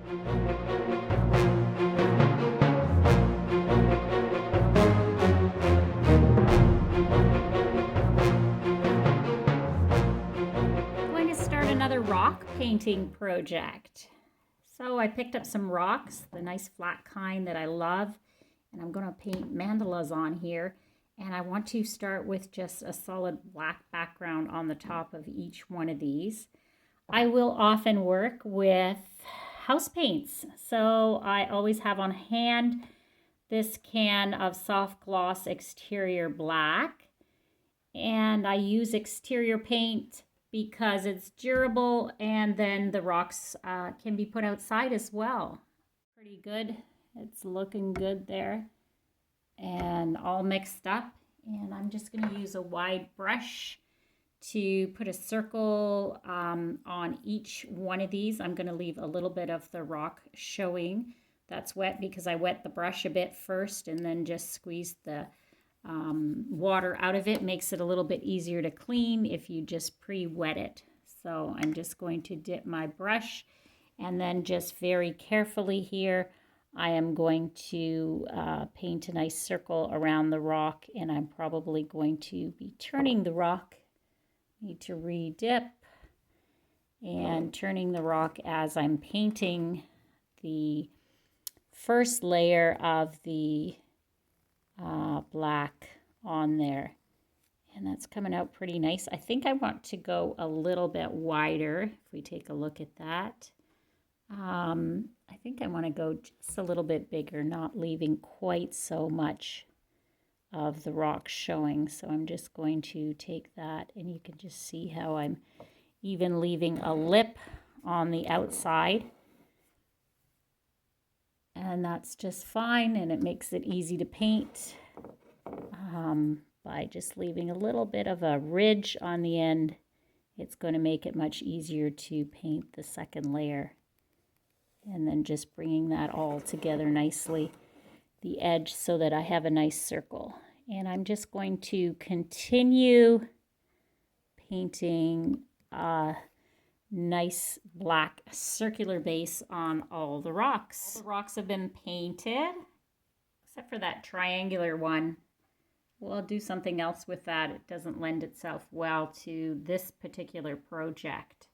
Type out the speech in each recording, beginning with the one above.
I'm going to start another rock painting project. So I picked up some rocks, the nice flat kind that I love, and I'm going to paint mandalas on here. And I want to start with just a solid black background on the top of each one of these. I will often work with house paints, so I always have on hand this can of soft gloss exterior black, and I use exterior paint because it's durable, and then the rocks can be put outside as well. Pretty good. It's looking good there and all mixed up. And I'm just going to use a wide brush to put a circle on each one of these. I'm going to leave a little bit of the rock showing. That's wet because I wet the brush a bit first and then just squeezed the water out of it. Makes it a little bit easier to clean if you just pre-wet it. So I'm just going to dip my brush, and then just very carefully here I am going to paint a nice circle around the rock, and I'm probably going to be turning the rock. Need to re-dip and turning the rock as I'm painting the first layer of the black on there. And that's coming out pretty nice. I think I want to go a little bit wider. If we take a look at that, I think I want to go just a little bit bigger, not leaving quite so much of the rock showing. So I'm just going to take that, and you can just see how I'm even leaving a lip on the outside. And that's just fine, and it makes it easy to paint by just leaving a little bit of a ridge on the end. It's going to make it much easier to paint the second layer. And then just bringing that all together nicely, the edge, so that I have a nice circle. And I'm just going to continue painting a nice black circular base on all the rocks. All the rocks have been painted, except for that triangular one. We'll do something else with that. It doesn't lend itself well to this particular project.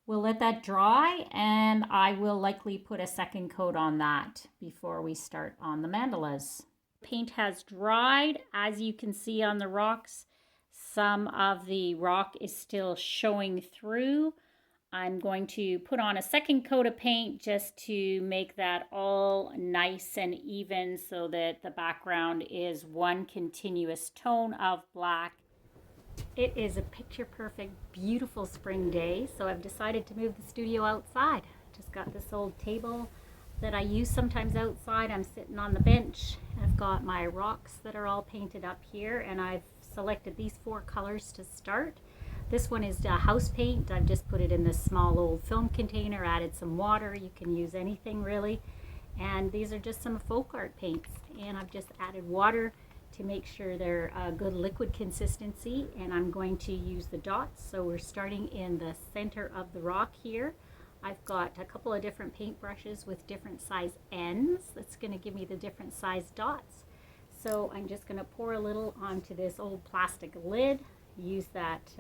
We'll let that dry, and I will likely put a second coat on that before we start on the mandalas. Paint has dried. As you can see on the rocks, some of the rock is still showing through. I'm going to put on a second coat of paint just to make that all nice and even, so that the background is one continuous tone of black. It is a picture-perfect, beautiful spring day, so I've decided to move the studio outside. Just got this old table that I use sometimes outside. I'm sitting on the bench. I've got my rocks that are all painted up here, and I've selected these 4 colors to start. This one is house paint. I've just put it in this small old film container, added some water. You can use anything really. And these are just some folk art paints, and I've just added water to make sure they're a good liquid consistency, and I'm going to use the dots. So we're starting in the center of the rock here. I've got a couple of different paint brushes with different size ends. That's going to give me the different size dots. So I'm just going to pour a little onto this old plastic lid, use that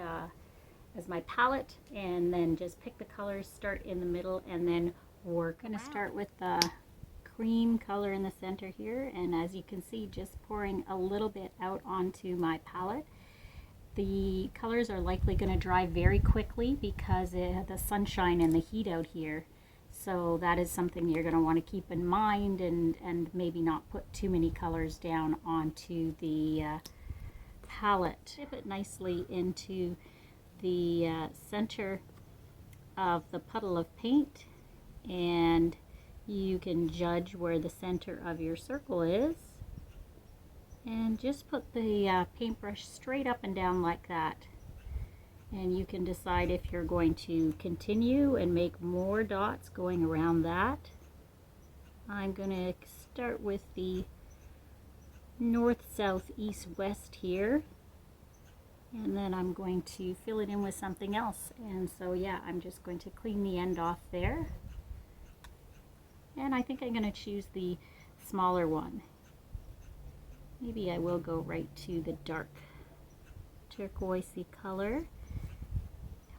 as my palette, and then just pick the colors, start in the middle, and then work. I'm going to start with the cream color in the center here, and as you can see, just pouring a little bit out onto my palette. The colors are likely going to dry very quickly because of the sunshine and the heat out here. So that is something you're going to want to keep in mind, and maybe not put too many colors down onto the palette. Dip it nicely into the center of the puddle of paint, and you can judge where the center of your circle is, and just put the paintbrush straight up and down like that. And you can decide if you're going to continue and make more dots going around that. I'm going to start with the north, south, east, west here, and then I'm going to fill it in with something else. And so yeah, I'm just going to clean the end off there. And I think I'm going to choose the smaller one. Maybe I will go right to the dark turquoisey color.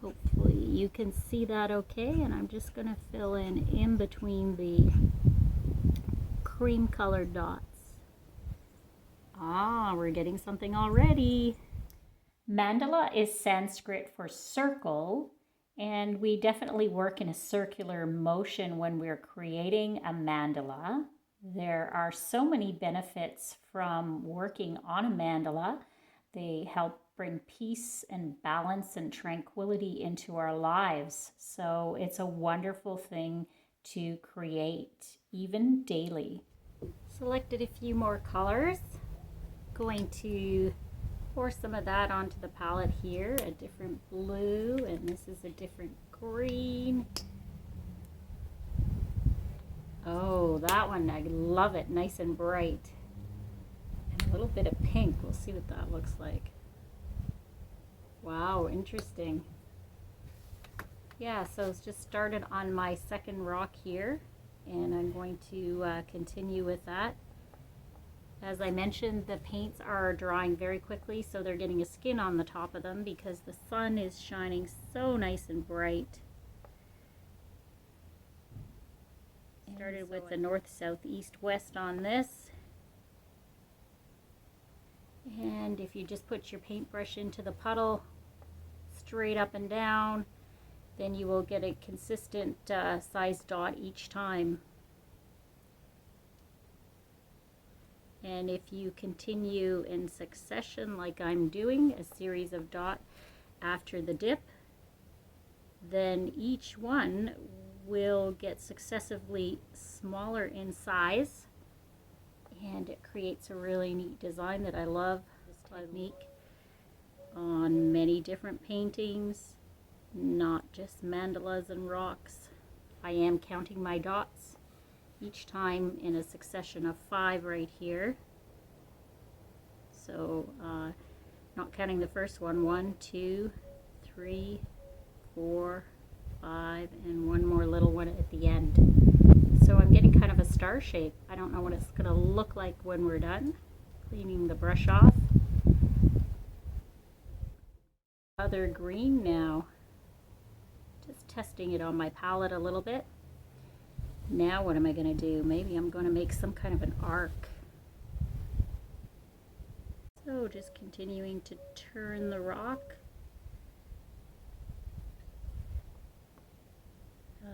Hopefully you can see that okay, and I'm just going to fill in between the cream colored dots. Ah, we're getting something already. Mandala is Sanskrit for circle, and we definitely work in a circular motion when we're creating a mandala. There are so many benefits from working on a mandala. They help bring peace and balance and tranquility into our lives. So it's a wonderful thing to create, even daily. Selected a few more colors. Going to pour some of that onto the palette here, a different blue, and this is a different green. Oh, that one, I love it, nice and bright. And a little bit of pink, we'll see what that looks like. Wow, interesting. Yeah, so it's just started on my second rock here, and I'm going to continue with that. As I mentioned, the paints are drying very quickly, so they're getting a skin on the top of them because the sun is shining so nice and bright. Started with the north, south, east, west on this. And if you just put your paintbrush into the puddle, straight up and down, then you will get a consistent size dot each time. And if you continue in succession like I'm doing, a series of dots after the dip, then each one will get successively smaller in size, and it creates a really neat design that I love. This technique on many different paintings, not just mandalas and rocks. I am counting my dots each time in a succession of 5 right here. So not counting the first one, 1, 2, 3, 4, 5, and one more little one at the end. So I'm getting kind of a star shape. I don't know what it's going to look like when we're done. Cleaning the brush off. Other green now. Just testing it on my palette a little bit. Now what am I going to do? Maybe I'm going to make some kind of an arc. So just continuing to turn the rock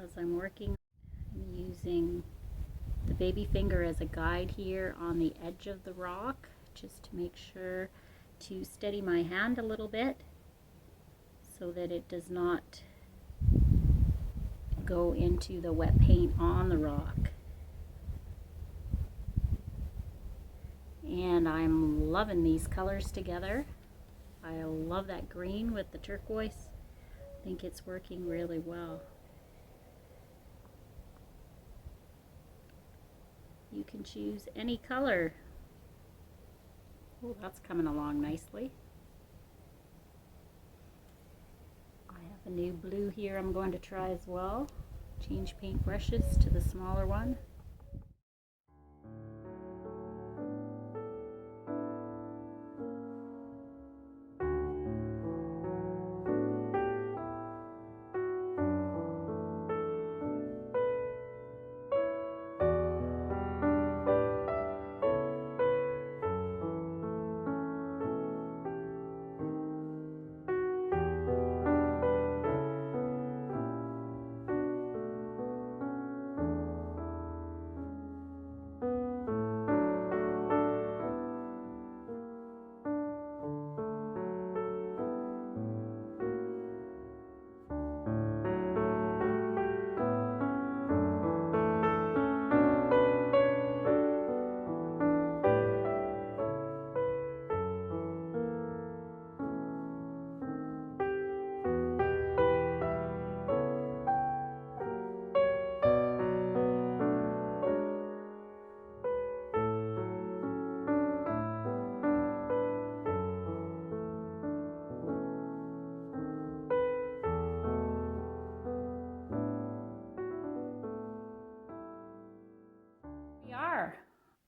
as I'm working. I'm using the baby finger as a guide here on the edge of the rock, just to make sure to steady my hand a little bit so that it does not go into the wet paint on the rock. And I'm loving these colors together. I love that green with the turquoise. I think it's working really well. You can choose any color. Oh, that's coming along nicely. I have a new blue here I'm going to try as well. Change paint brushes to the smaller one.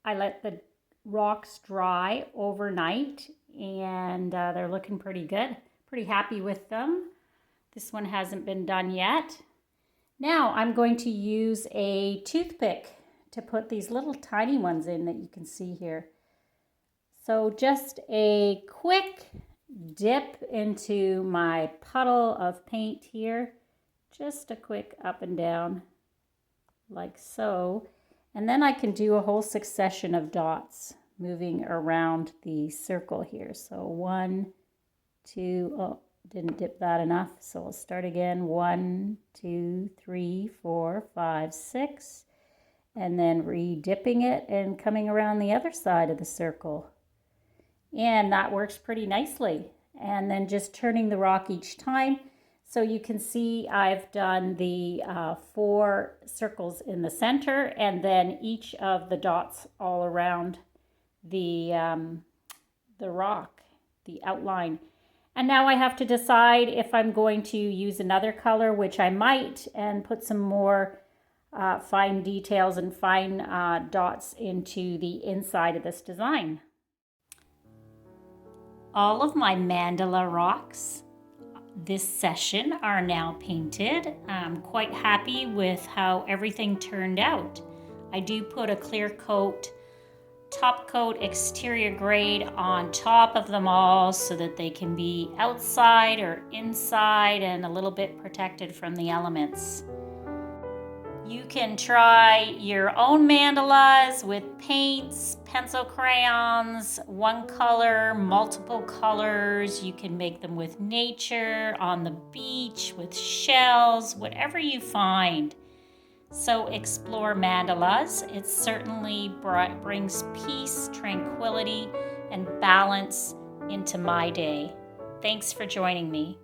I let the rocks dry overnight, and they're looking pretty good. Pretty happy with them. This one hasn't been done yet. Now I'm going to use a toothpick to put these little tiny ones in that you can see here. So just a quick dip into my puddle of paint here. Just a quick up and down like so. And then I can do a whole succession of dots moving around the circle here. So 1, 2, oh, didn't dip that enough. So we'll start again. 1, 2, 3, 4, 5, 6. And then re-dipping it and coming around the other side of the circle. And that works pretty nicely. And then just turning the rock each time. So you can see I've done the 4 circles in the center and then each of the dots all around the rock, the outline. And now I have to decide if I'm going to use another color, which I might, and put some more fine details and fine dots into the inside of this design. All of my mandala rocks this session are now painted. I'm quite happy with how everything turned out. I do put a clear coat, top coat exterior grade on top of them all so that they can be outside or inside and a little bit protected from the elements. You can try your own mandalas with paints, pencil crayons, one color, multiple colors. You can make them with nature, on the beach, with shells, whatever you find. So explore mandalas. It certainly brings peace, tranquility, and balance into my day. Thanks for joining me.